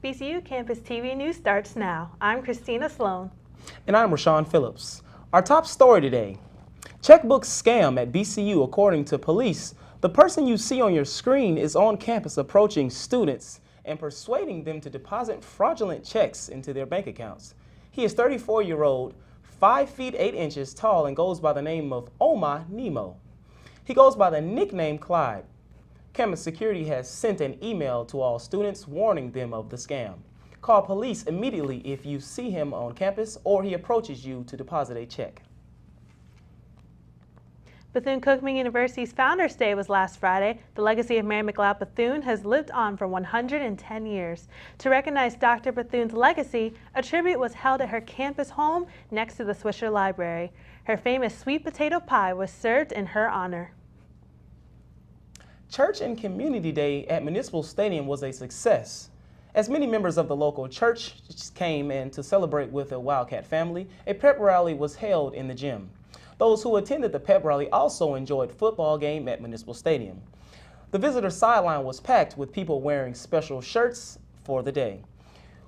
BCU Campus TV News starts now. I'm Christina Sloan. And I'm Rashaun Phillips. Our top story today: checkbook scam at BCU. According to police, the person you see on your screen is on campus approaching students and persuading them to deposit fraudulent checks into their bank accounts. He is 34-year-old, 5 feet 8 inches tall, and goes by the name of Oma Nemo. He goes by the nickname Clyde. Campus security has sent an email to all students warning them of the scam. Call police immediately if you see him on campus or he approaches you to deposit a check. Bethune-Cookman University's Founders Day was last Friday. The legacy of Mary McLeod Bethune has lived on for 110 years. To recognize Dr. Bethune's legacy, a tribute was held at her campus home next to the Swisher Library. Her famous sweet potato pie was served in her honor. Church and Community Day at Municipal Stadium was a success. As many members of the local church came in to celebrate with the Wildcat family, a pep rally was held in the gym. Those who attended the pep rally also enjoyed football game at Municipal Stadium. The visitor sideline was packed with people wearing special shirts for the day.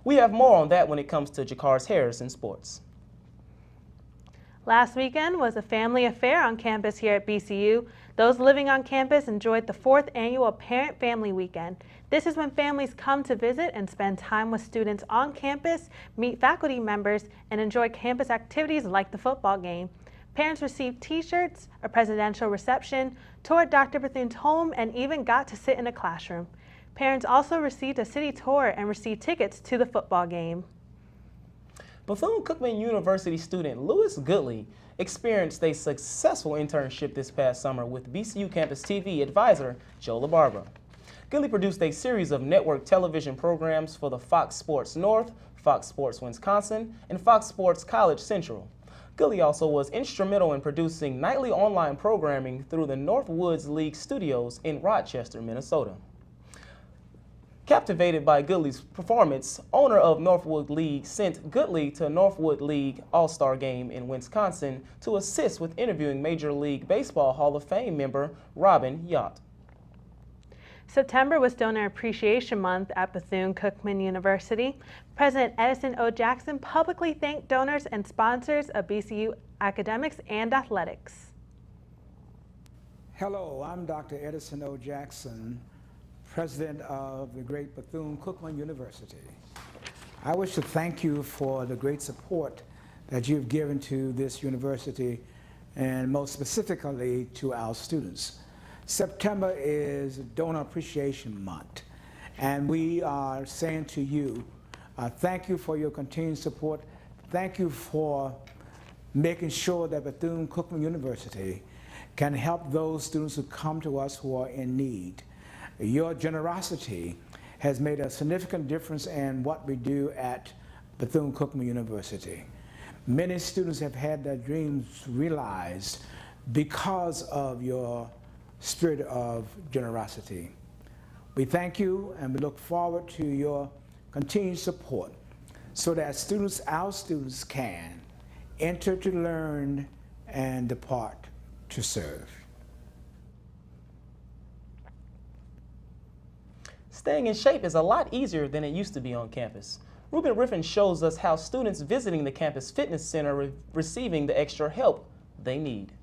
We have more on that when it comes to Jakar's Harris in sports. Last weekend was a family affair on campus here at BCU. Those living on campus enjoyed the 4th annual Parent Family Weekend. This is when families come to visit and spend time with students on campus, meet faculty members, and enjoy campus activities like the football game. Parents received t-shirts, a presidential reception, toured Dr. Bethune's home, and even got to sit in a classroom. Parents also received a city tour and received tickets to the football game. Bethune-Cookman University student Lewis Goodley experienced a successful internship this past summer with BCU Campus TV advisor Joe LaBarbera. Goodley produced a series of network television programs for the Fox Sports North, Fox Sports Wisconsin, and Fox Sports College Central. Goodley also was instrumental in producing nightly online programming through the Northwoods League studios in Rochester, Minnesota. Captivated by Goodley's performance, owner of Northwood League sent Goodley to Northwood League All-Star Game in Wisconsin to assist with interviewing Major League Baseball Hall of Fame member Robin Yount. September was Donor Appreciation Month at Bethune-Cookman University. President Edison O. Jackson publicly thanked donors and sponsors of BCU academics and athletics. Hello, I'm Dr. Edison O. Jackson, President of the great Bethune-Cookman University. I wish to thank you for the great support that you've given to this university and most specifically to our students. September is Donor Appreciation Month, and we are saying to you, thank you for your continued support. Thank you for making sure that Bethune-Cookman University can help those students who come to us who are in need. Your generosity has made a significant difference in what we do at Bethune-Cookman University. Many students have had their dreams realized because of your spirit of generosity. We thank you and we look forward to your continued support so that students, our students, can enter to learn and depart to serve. Staying in shape is a lot easier than it used to be on campus. Ruben Riffin shows us how students visiting the campus fitness center are receiving the extra help they need.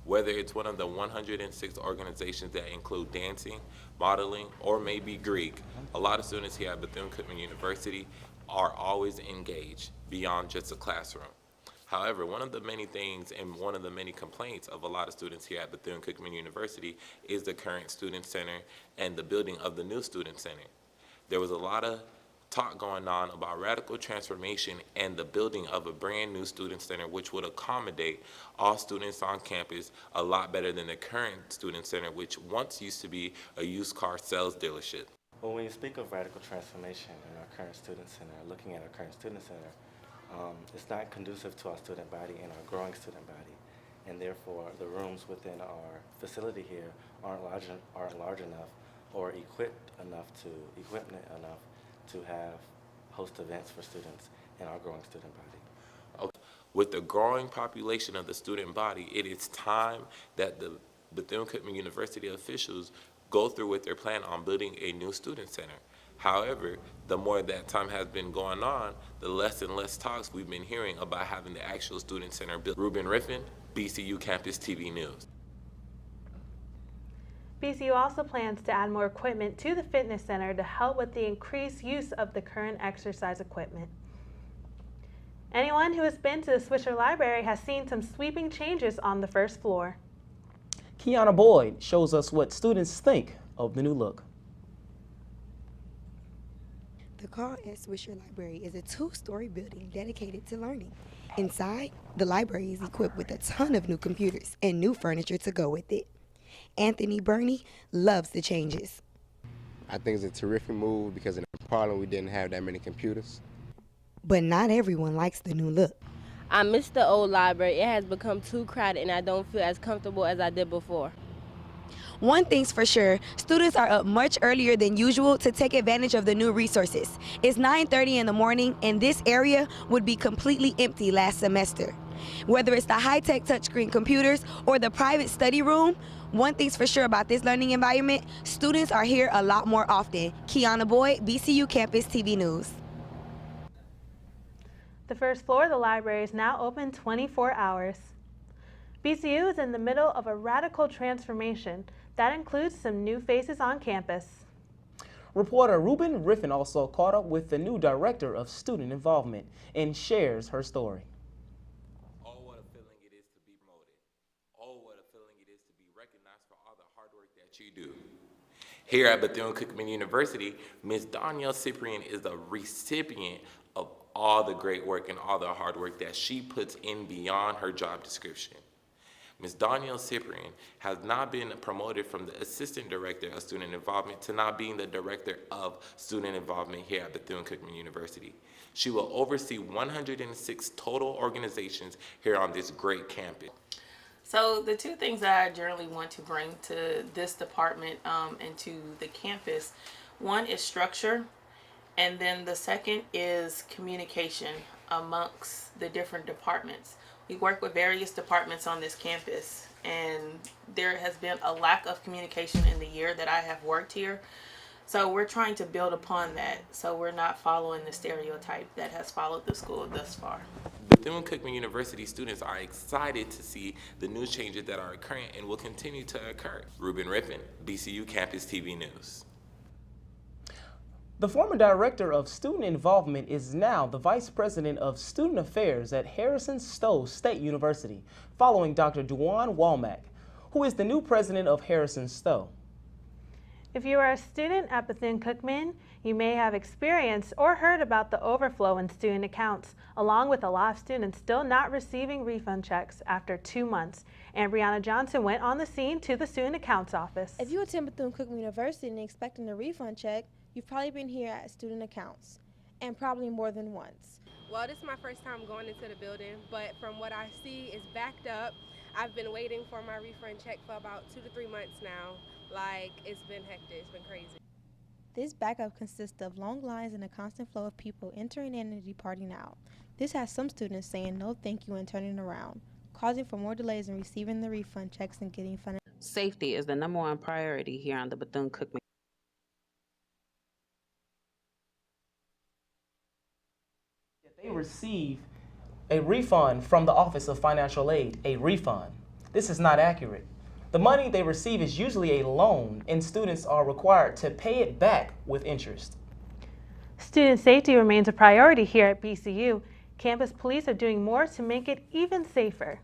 Whether it's one of the 106 organizations that include dancing, modeling, or maybe Greek, a lot of students here at Bethune-Cookman University are always engaged beyond just a classroom. However, one of the many things and one of the many complaints of a lot of students here at Bethune-Cookman University is the current student center and the building of the new student center. There was a lot of talk going on about radical transformation and the building of a brand new student center which would accommodate all students on campus a lot better than the current student center, which once used to be a used car sales dealership. Well, when you speak of radical transformation in our current student center, looking at our current student center, it's not conducive to our student body and our growing student body. and therefore the rooms within our facility here aren't large enough or equipment enough to have host events for students in our growing student body. Okay. With the growing population of the student body, it is time that the Bethune-Cookman University officials go through with their plan on building a new student center. However, the more that time has been going on, the less and less talks we've been hearing about having the actual student center built. Ruben Riffin, BCU Campus TV News. BCU also plans to add more equipment to the fitness center to help with the increased use of the current exercise equipment. Anyone who has been to the Swisher Library has seen some sweeping changes on the first floor. Kiana Boyd shows us what students think of the new look. The Carl S. Swisher Library is a 2-story building dedicated to learning. Inside, the library is equipped with a ton of new computers and new furniture to go with it. Anthony Burney loves the changes. I think it's a terrific move because in Harlem we didn't have that many computers. But not everyone likes the new look. I miss the old library. It has become too crowded and I don't feel as comfortable as I did before. One thing's for sure, students are up much earlier than usual to take advantage of the new resources. It's 9:30 in the morning and this area would be completely empty last semester. Whether it's the high-tech touchscreen computers or the private study room, one thing's for sure about this learning environment, students are here a lot more often. Kiana Boyd, BCU Campus TV News. The first floor of the library is now open 24 hours. BCU is in the middle of a radical transformation that includes some new faces on campus. Reporter Ruben Riffin also caught up with the new director of student involvement and shares her story. Oh, what a feeling it is to be promoted. Oh, what a feeling it is to be recognized for all the hard work that you do. Here at Bethune-Cookman University, Ms. Danielle Cyprian is the recipient of all the great work and all the hard work that she puts in beyond her job description. Ms. Danielle Cyprian has now been promoted from the Assistant Director of Student Involvement to now being the Director of Student Involvement here at Bethune-Cookman University. She will oversee 106 total organizations here on this great campus. So the two things that I generally want to bring to this department and to the campus, one is structure, and then the second is communication amongst the different departments. We work with various departments on this campus, and there has been a lack of communication in the year that I have worked here. So we're trying to build upon that, so we're not following the stereotype that has followed the school thus far. Bethune-Cookman University students are excited to see the new changes that are occurring and will continue to occur. Ruben Riffin, BCU Campus TV News. The former director of student involvement is now the vice president of student affairs at Harrison-Stowe State University, following Dr. Duane Walmack, who is the new president of Harrison-Stowe. If you are a student at Bethune-Cookman, you may have experienced or heard about the overflow in student accounts, along with a lot of students still not receiving refund checks after 2 months. And Brianna Johnson went on the scene to the student accounts office. If you attend Bethune-Cookman University and expecting a refund check, you've probably been here at student accounts, and probably more than once. Well, this is my first time going into the building, but from what I see, it's backed up. I've been waiting for my refund check for about 2 to 3 months now. Like, it's been hectic, it's been crazy. This backup consists of long lines and a constant flow of people entering in and departing out. This has some students saying no thank you and turning around, causing for more delays in receiving the refund checks and getting funded. Safety is the #1 priority here on the Bethune-Cookman. They receive a refund from the Office of Financial Aid, a refund. This is not accurate. The money they receive is usually a loan, and students are required to pay it back with interest. Student safety remains a priority here at BCU. Campus police are doing more to make it even safer.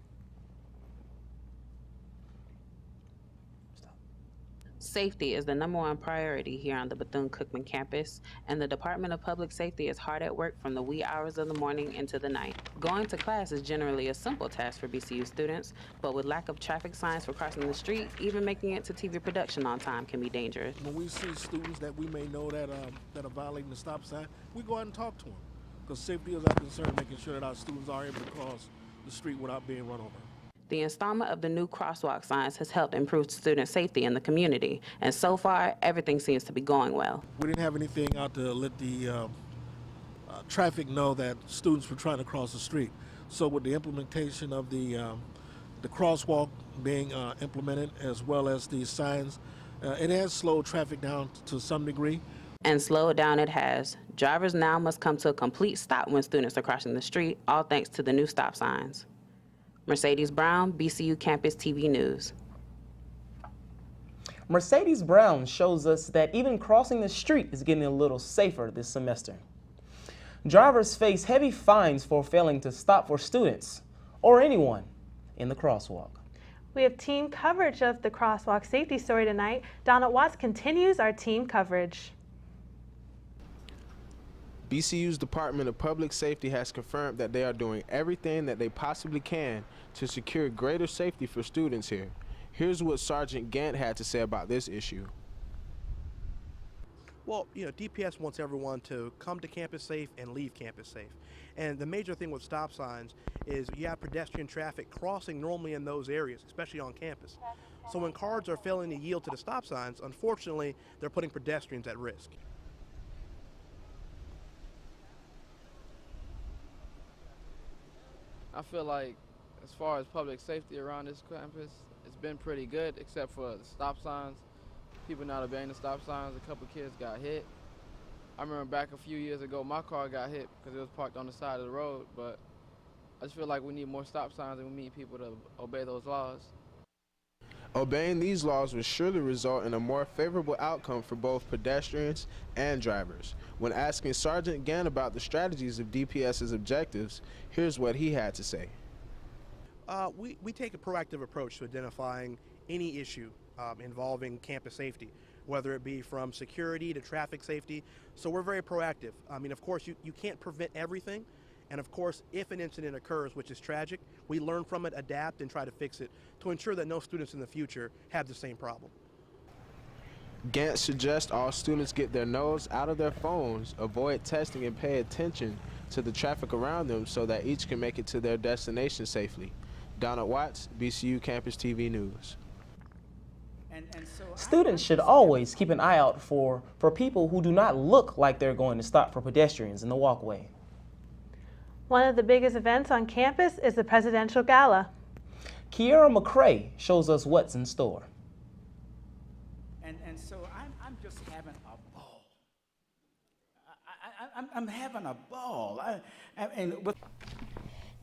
Safety is the #1 priority here on the Bethune-Cookman campus, and the Department of Public Safety is hard at work from the wee hours of the morning into the night. Going to class is generally a simple task for BCU students, but with lack of traffic signs for crossing the street, even making it to TV production on time can be dangerous. When we see students that we may know that are violating the stop sign, we go out and talk to them, because safety is our concern, making sure that our students are able to cross the street without being run over. The installment of the new crosswalk signs has helped improve student safety in the community, and so far, everything seems to be going well. We didn't have anything out to let the traffic know that students were trying to cross the street. So with the implementation of the crosswalk being implemented, as well as the signs, it has slowed traffic down to some degree. And slow it down it has. Drivers now must come to a complete stop when students are crossing the street, all thanks to the new stop signs. Mercedes Brown, BCU Campus TV News. Mercedes Brown shows us that even crossing the street is getting a little safer this semester. Drivers face heavy fines for failing to stop for students or anyone in the crosswalk. We have team coverage of the crosswalk safety story tonight. Donald Watts continues our team coverage. BCU's Department of Public Safety has confirmed that they are doing everything that they possibly can to secure greater safety for students here. Here's what Sergeant Gant had to say about this issue. Well, DPS wants everyone to come to campus safe and leave campus safe. And the major thing with stop signs is you have pedestrian traffic crossing normally in those areas, especially on campus. So when cars are failing to yield to the stop signs, unfortunately, they're putting pedestrians at risk. I feel like as far as public safety around this campus, it's been pretty good, except for the stop signs. People not obeying the stop signs. A couple kids got hit. I remember back a few years ago, my car got hit because it was parked on the side of the road, but I just feel like we need more stop signs and we need people to obey those laws. Obeying these laws will surely result in a more favorable outcome for both pedestrians and drivers. When asking Sergeant Gant about the strategies of DPS's objectives, here's what he had to say. We take a proactive approach to identifying any issue involving campus safety, whether it be from security to traffic safety. So we're very proactive. I mean, of course, you can't prevent everything. And of course, if an incident occurs, which is tragic, we learn from it, adapt, and try to fix it to ensure that no students in the future have the same problem. Gant suggests all students get their nose out of their phones, avoid texting, and pay attention to the traffic around them so that each can make it to their destination safely. Donald Watts, BCU Campus TV News. Students should always keep an eye out for people who do not look like they're going to stop for pedestrians in the walkway. One of the biggest events on campus is the Presidential Gala. Kiera McCrae shows us what's in store. And so I'm just having a ball. I'm having a ball.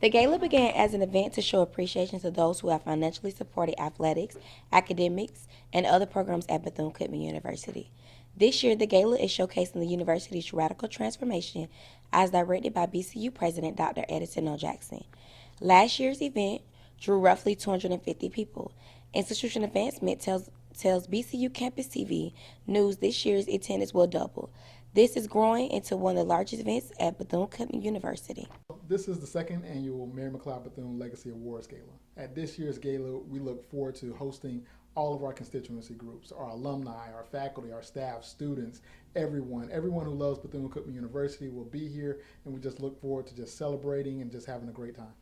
The gala began as an event to show appreciation to those who have financially supported athletics, academics, and other programs at Bethune-Cookman University. This year, the gala is showcasing the university's radical transformation as directed by BCU President Dr. Edison O. Jackson. Last year's event drew roughly 250 people. Institution Advancement tells BCU Campus TV News this year's attendance will double. This is growing into one of the largest events at Bethune-Cookman University. This is the second annual Mary McLeod Bethune Legacy Awards Gala. At this year's gala, we look forward to hosting all of our constituency groups, our alumni, our faculty, our staff, students, everyone who loves Bethune-Cookman University will be here, and we just look forward to just celebrating and just having a great time.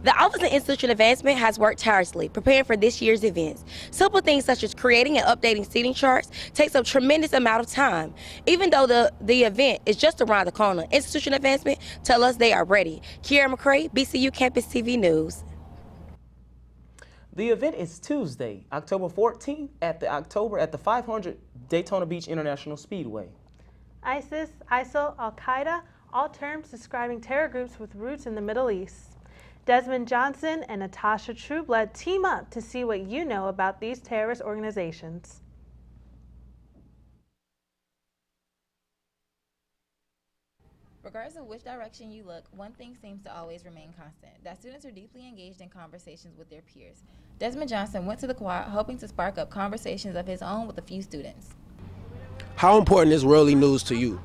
The Office of Institutional Advancement has worked tirelessly preparing for this year's events. Simple things such as creating and updating seating charts takes a tremendous amount of time. Even though the event is just around the corner, Institutional Advancement tell us they are ready. Kiera McCrae, BCU Campus TV News. The event is Tuesday, October 14th at the 500 Daytona Beach International Speedway. ISIS, ISIL, Al-Qaeda, all terms describing terror groups with roots in the Middle East. Desmond Johnson and Natasha Trueblood team up to see what you know about these terrorist organizations. Regardless of which direction you look, one thing seems to always remain constant, that students are deeply engaged in conversations with their peers. Desmond Johnson went to the quad hoping to spark up conversations of his own with a few students. How important is worldly news to you?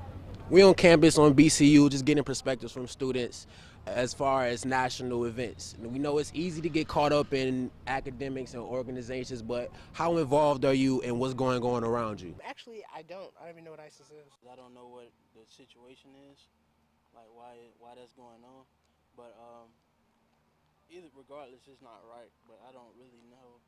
We're on campus on BCU just getting perspectives from students as far as national events. We know it's easy to get caught up in academics and organizations, but how involved are you in what's going on around you? Actually, I don't even know what ISIS is. I don't know what the situation is, like why that's going on, but Either regardless, it's not right, but I don't really know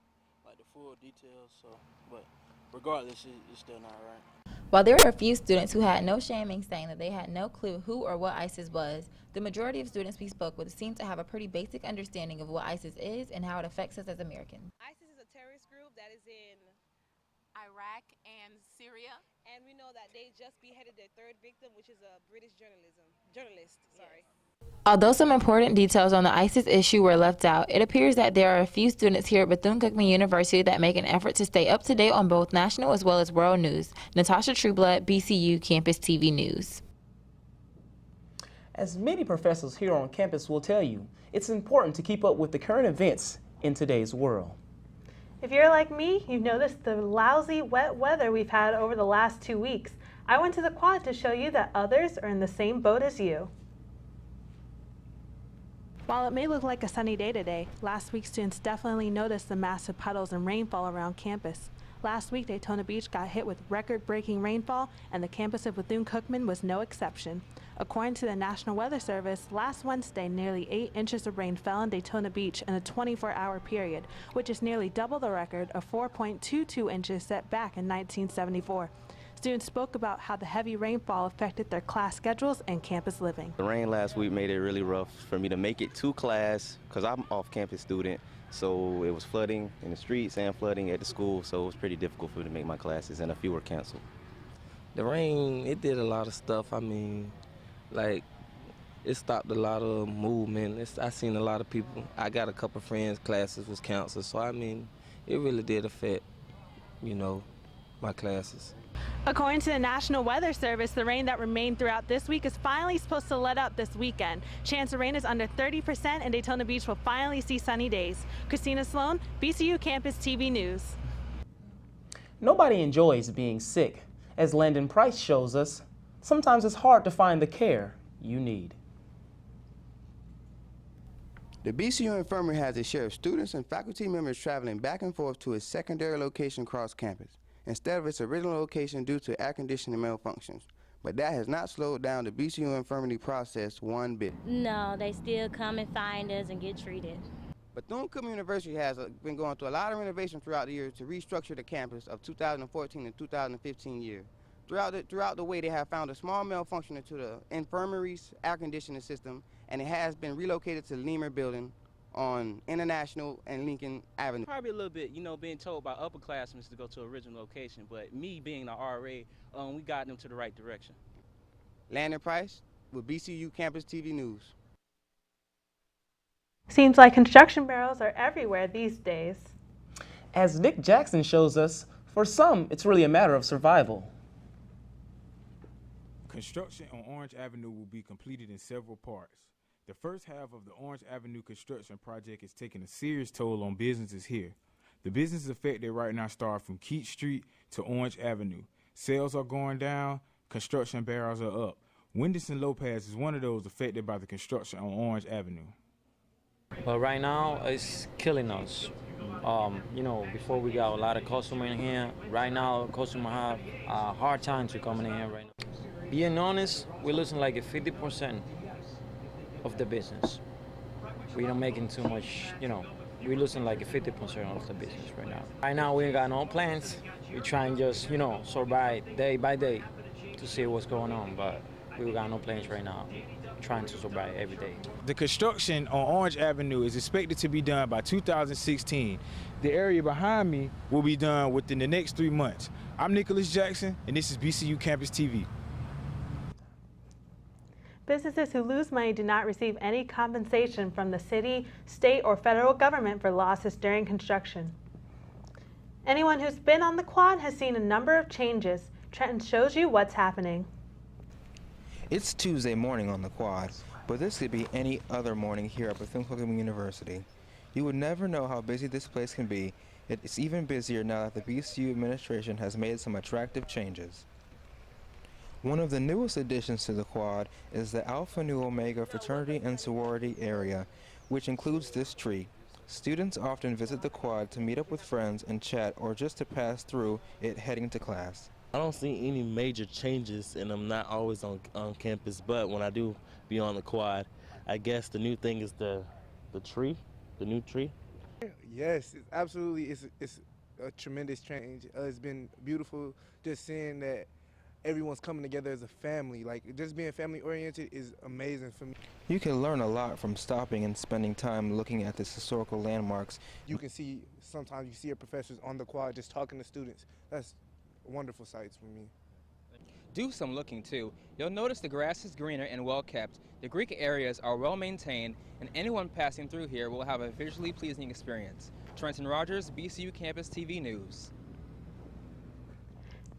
like the full details. So, but regardless, it's still not right. While there were a few students who had no shame in saying that they had no clue who or what ISIS was, the majority of students we spoke with seemed to have a pretty basic understanding of what ISIS is and how it affects us as Americans. ISIS is a terrorist group that is in Iraq and Syria, and we know that they just beheaded their third victim, which is a British journalist. Sorry. Although some important details on the ISIS issue were left out, it appears that there are a few students here at Bethune-Cookman University that make an effort to stay up to date on both national as well as world news. Natasha Trueblood, BCU Campus TV News. As many professors here on campus will tell you, it's important to keep up with the current events in today's world. If you're like me, you've noticed the lousy wet weather we've had over the last 2 weeks. I went to the quad to show you that others are in the same boat as you. While it may look like a sunny day today, last week students definitely noticed the massive puddles and rainfall around campus. Last week, Daytona Beach got hit with record-breaking rainfall, and the campus of Bethune-Cookman was no exception. According to the National Weather Service, last Wednesday, nearly 8 inches of rain fell on Daytona Beach in a 24-hour period, which is nearly double the record of 4.22 inches set back in 1974. Students spoke about how the heavy rainfall affected their class schedules and campus living. The rain last week made it really rough for me to make it to class because I'm off-campus student, so it was flooding in the streets and flooding at the school, so it was pretty difficult for me to make my classes, and a few were canceled. The rain, it did a lot of stuff. I mean, like, it stopped a lot of movement. I seen a lot of people. I got a couple friends' classes was canceled, so I mean, it really did affect, you know, my classes. According to the National Weather Service, the rain that remained throughout this week is finally supposed to let up this weekend. Chance of rain is under 30%, and Daytona Beach will finally see sunny days. Christina, Sloan, BCU Campus TV News. Nobody enjoys being sick. As Landon Price shows us, sometimes it's hard to find the care you need. The BCU Infirmary has a share of students and faculty members traveling back and forth to its secondary location across campus, instead of its original location due to air conditioning malfunctions. But that has not slowed down the BCU Infirmary process one bit. No, they still come and find us and get treated. Bethune-Cookman University has been going through a lot of renovations throughout the years to restructure the campus of 2014 and 2015 year. Throughout the way, they have found a small malfunction to the infirmary's air conditioning system, and it has been relocated to the Lemur building on International and Lincoln Avenue. Probably a little bit, you know, being told by upperclassmen to go to original location, but me being the RA, we got them to the right direction. Landon Price with BCU Campus TV News. Seems like construction barrels are everywhere these days. As Nick Jackson shows us, for some, it's really a matter of survival. Construction on Orange Avenue will be completed in several parts. The first half of the Orange Avenue construction project is taking a serious toll on businesses here. The businesses affected right now start from Keat Street to Orange Avenue. Sales are going down, construction barrels are up. Wenderson Lopez is one of those affected by the construction on Orange Avenue. But right now, it's killing us. You know, before we got a lot of customers in here. Right now, customers have a hard time to come in here right now. Being honest, we're losing like a 50% of the business. We're not making too much, you know, we're losing like a 50% of the business right now. Right now, we ain't got no plans. We try and just, you know, survive day by day to see what's going on, but we got no plans right now. Trying to survive every day. The construction on Orange Avenue is expected to be done by 2016. The area behind me will be done within the next 3 months. I'm Nicholas Jackson, and this is BCU Campus TV. Businesses who lose money do not receive any compensation from the city, state, or federal government for losses during construction. Anyone who's been on the quad has seen a number of changes. Trenton shows you what's happening. It's Tuesday morning on the quad, but this could be any other morning here at Bethune-Cookman University. You would never know how busy this place can be. It's even busier now that the BCU administration has made some attractive changes. One of the newest additions to the quad is the Alpha Nu Omega fraternity and sorority area, which includes this tree. Students often visit the quad to meet up with friends and chat, or just to pass through it heading to class. I don't see any major changes, and I'm not always on campus, but when I do be on the quad, I guess the new thing is the the tree, the new tree. Yes, it's absolutely. It's a tremendous change. It's been beautiful just seeing that everyone's coming together as a family. Like, just being family oriented is amazing for me. You can learn a lot from stopping and spending time looking at these historical landmarks. You can see, sometimes you see your professors on the quad just talking to students. That's wonderful sights for me. Do some looking too. You'll notice the grass is greener and well kept, the Greek areas are well maintained, and anyone passing through here will have a visually pleasing experience. Trenton Rogers, BCU Campus TV News.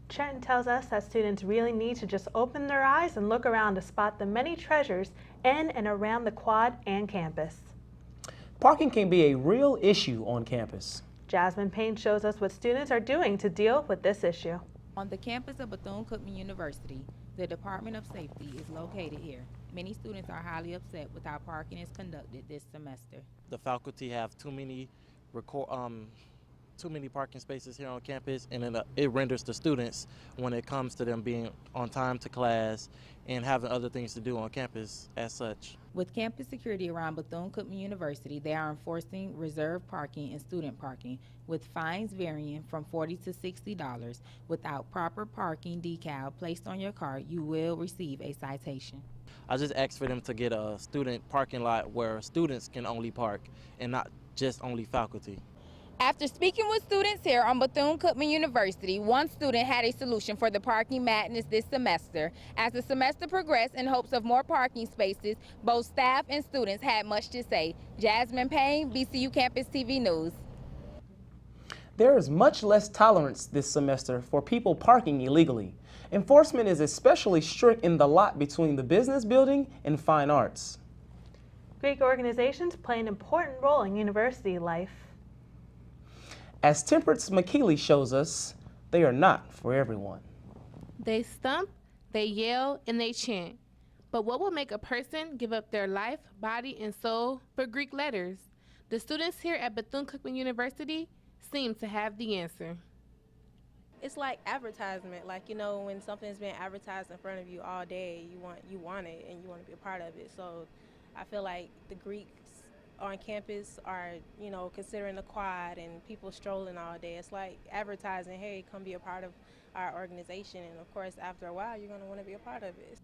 Trenton tells us that students really need to just open their eyes and look around to spot the many treasures in and around the quad and campus. Parking can be a real issue on campus. Jasmine Payne shows us what students are doing to deal with this issue. On the campus of Bethune-Cookman University, the Department of Safety is located here. Many students are highly upset with how parking is conducted this semester. The faculty have too many parking spaces here on campus, and it renders the students, when it comes to them being on time to class and having other things to do on campus as such. With campus security around Bethune-Cookman University, they are enforcing reserved parking and student parking, with fines varying from $40 to $60. Without proper parking decal placed on your car, you will receive a citation. I just asked for them to get a student parking lot where students can only park and not just only faculty. After speaking with students here on Bethune-Cookman University, one student had a solution for the parking madness this semester. As the semester progressed in hopes of more parking spaces, both staff and students had much to say. Jasmine Payne, BCU Campus TV News. There is much less tolerance this semester for people parking illegally. Enforcement is especially strict in the lot between the business building and fine arts. Greek organizations play an important role in university life. As Temperance McKeely shows us, they are not for everyone. They stump, they yell, and they chant. But what will make a person give up their life, body, and soul for Greek letters? The students here at Bethune-Cookman University seem to have the answer. It's like advertisement. Like, you know, when something's being advertised in front of you all day, you want it and you want to be a part of it. So I feel like the Greeks on campus are, you know, considering the quad and people strolling all day. It's like advertising, hey, come be a part of our organization. And of course, after a while, you're going to want to be a part of it.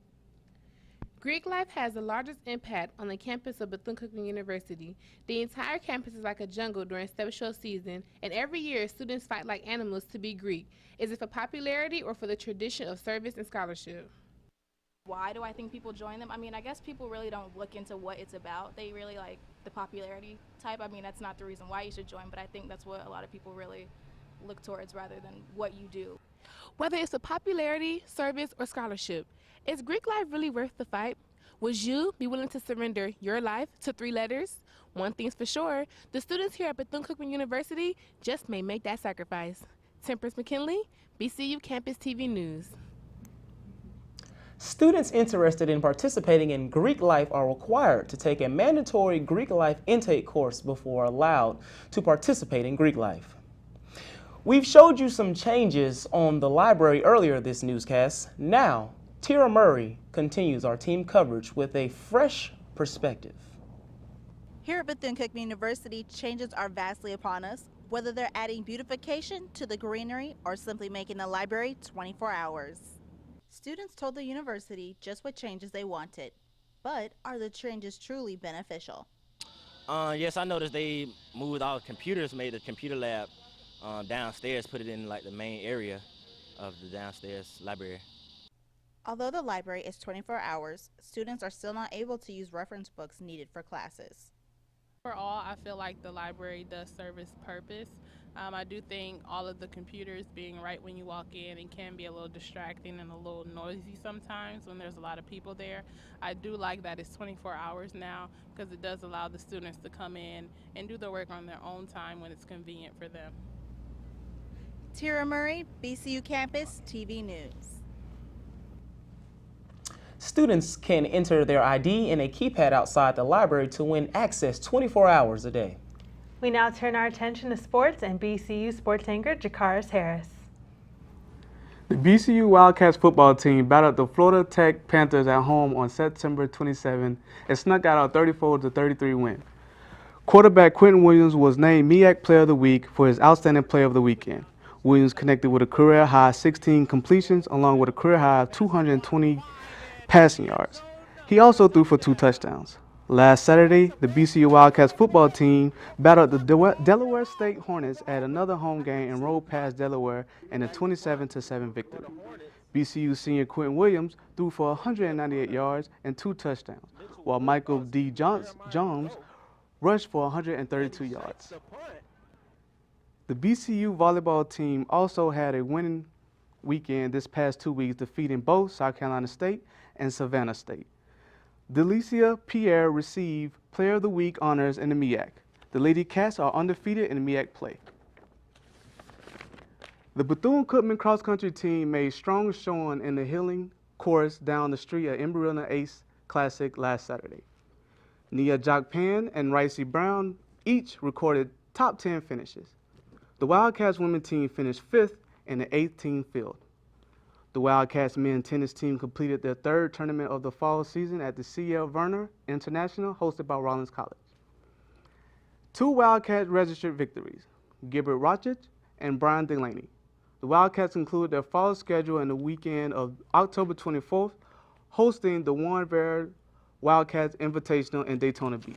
Greek life has the largest impact on the campus of Bethune-Cookman University. The entire campus is like a jungle during step show season, and every year students fight like animals to be Greek. Is it for popularity or for the tradition of service and scholarship? Why do I think people join them? I mean, I guess people really don't look into what it's about. They really like the popularity type. I mean, that's not the reason why you should join, but I think that's what a lot of people really look towards rather than what you do. Whether it's for popularity, service, or scholarship, is Greek life really worth the fight? Would you be willing to surrender your life to 3 letters? One thing's for sure, the students here at Bethune-Cookman University just may make that sacrifice. Temperance McKinley, BCU Campus TV News. Students interested in participating in Greek life are required to take a mandatory Greek life intake course before allowed to participate in Greek life. We've showed you some changes on the library earlier this newscast. Now, Tira Murray continues our team coverage with a fresh perspective. Here at Bethune-Cookman University, changes are vastly upon us, whether they're adding beautification to the greenery or simply making the library 24 hours. Students told the university just what changes they wanted, but are the changes truly beneficial? Yes, I noticed they moved all the computers, made the computer lab downstairs, put it in like the main area of the downstairs library. Although the library is 24 hours, students are still not able to use reference books needed for classes. Overall, I feel like the library does serve its purpose. I do think all of the computers being right when you walk in, it can be a little distracting and a little noisy sometimes when there's a lot of people there. I do like that it's 24 hours now because it does allow the students to come in and do their work on their own time when it's convenient for them. Tira Murray, BCU Campus TV News. Students can enter their ID in a keypad outside the library to win access 24 hours a day. We now turn our attention to sports and BCU sports anchor Jakarquisa Harris. The BCU Wildcats football team battled the Florida Tech Panthers at home on September 27 and snuck out a 34-33 win. Quarterback Quentin Williams was named MEAC Player of the Week for his outstanding play of the weekend. Williams connected with a career-high 16 completions along with a career-high of 220 passing yards. He also threw for 2 touchdowns. Last Saturday, the BCU Wildcats football team battled the Delaware State Hornets at another home game and rolled past Delaware in a 27-7 victory. BCU senior Quentin Williams threw for 198 yards and 2 touchdowns, while Michael D. Jones rushed for 132 yards. The BCU volleyball team also had a winning weekend this past 2 weeks, defeating both South Carolina State and Savannah State. Delicia Pierre received Player of the Week honors in the MEAC. The Lady Cats are undefeated in the MEAC play. The Bethune-Cookman cross-country team made strong showing in the healing course down the street at Embry-Riddle Ace Classic last Saturday. Nia Jokpan and Ricey Brown each recorded top 10 finishes. The Wildcats women's team finished 5th in the 8th-team field. The Wildcats men's tennis team completed their 3rd tournament of the fall season at the C.L. Verner International, hosted by Rollins College. 2 Wildcats registered victories, Gilbert Rochich and Brian Delaney. The Wildcats concluded their fall schedule in the weekend of October 24th, hosting the Warren Bear Wildcats Invitational in Daytona Beach.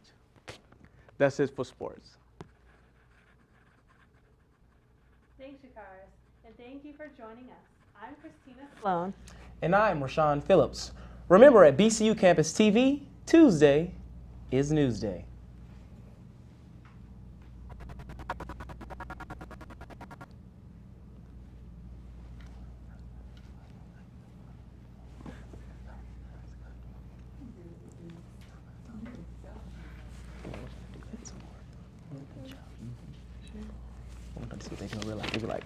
That's it for sports. Thanks, Shakaris, and thank you for joining us. I'm Christina Sloan. And I'm Rashaun Phillips. Remember, at BCU Campus TV, Tuesday is News Day. See what they can realize. They be like,